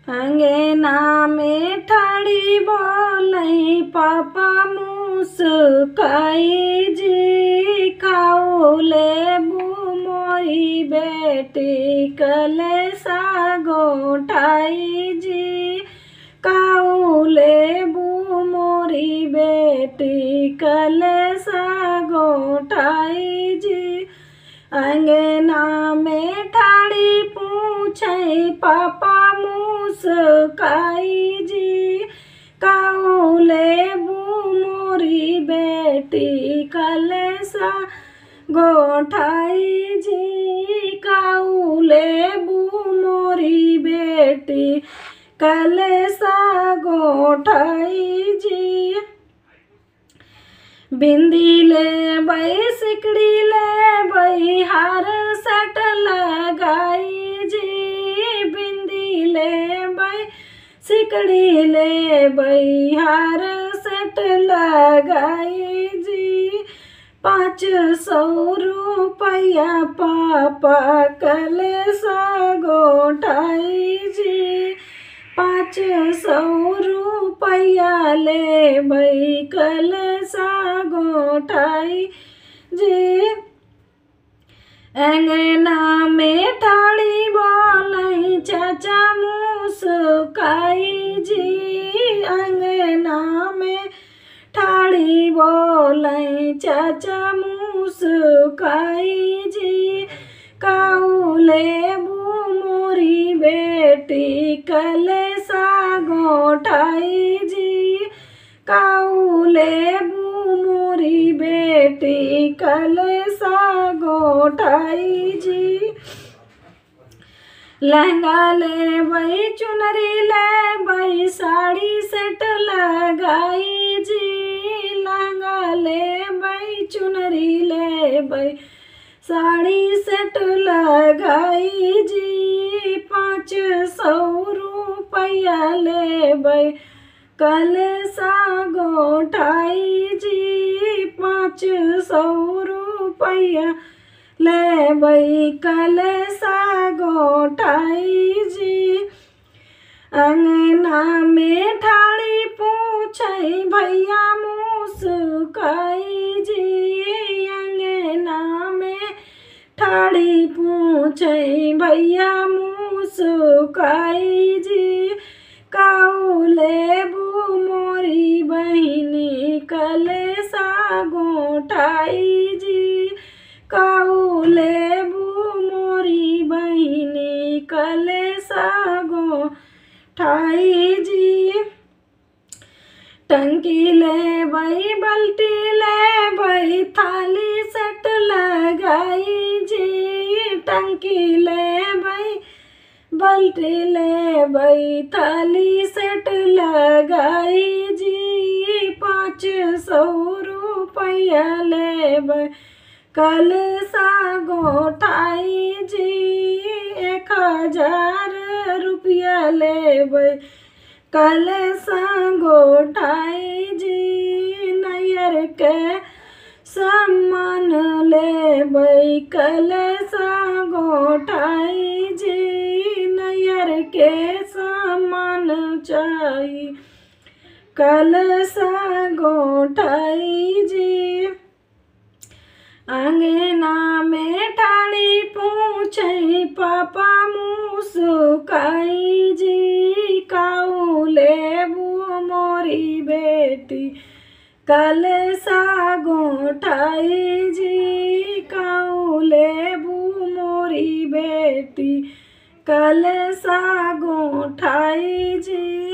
अंगना में ठाड़ी बोलई पापा मुस्काई जी खाऊ लेबू मोरी बेटी कलेसा गोठाई जी खाऊ लेबू मोरी बेटी कलेसा गोठाई जी। अंगना में ठाड़ी पूछे पापा मुस्काई जी खाऊ लेबू मोरी बेटी कलेसा गोठाई जी खाऊ लेबू मोरी बेटी कलेसा गोठाई जी। बिंदी ले बई सिकड़ी ले बई हार सट लगाई जी बिंदी ले बई सिकड़ी ले बई हार सट लगाई जी। 500 रुपया पापा कलेसा गोठाई जी 500 रुपया ले बई कलेसा गोठाई जी। अंगना में ठाड़ी बोलई चाचा मुस्काई जी अंगना में ठाड़ी बोलई चाचा मुस्काई जी खाऊ लेबू मोरी बेटी कलेसा गोठाई जी खाऊ लेबू मोरी बेटी कलेसा गोठाई जी। लहंगा ले बई चुनरी ले बई साड़ी सेट लगाई जी लहंगा ले बई चुनरी ले बई साड़ी सेट लगाई जी 500 रुपया ले बई कलेसा गोठाई जी 500 रुपया ले बई कलेसा गोठाई जी। अंगना में ठाड़ी पूछई भैया मुस्काई जी अंगना में ठाड़ी पूछई भैया मुस्काई जी खाऊ लेबू मोरी बहिनी कलेसा गोठाई जी खाऊ लेबू मोरी बहिनी कलेसा गोठाई जी। टंकी ले बई बल्टी ले बई थाली सेट लगाई जी टंकी ले बई बल्टी ले बई थाली सेट लगाई जी 500 रुपया ले बई कलेसा गोठाई जी 1000 रुपया ले बई कलेसा गोठाई जी। नैयर के सामान ले बई कलेसा गोठाई जी नैयर के सामान चाहिए कलेसा गोठाई जी। अंगना में ठाड़ी पूछई पापा मुस्काई जी खाऊ लेबू मोरी बेटी कलेसा गोठाई जी खाऊ लेबू मोरी बेटी कलेसा गोठाई जी।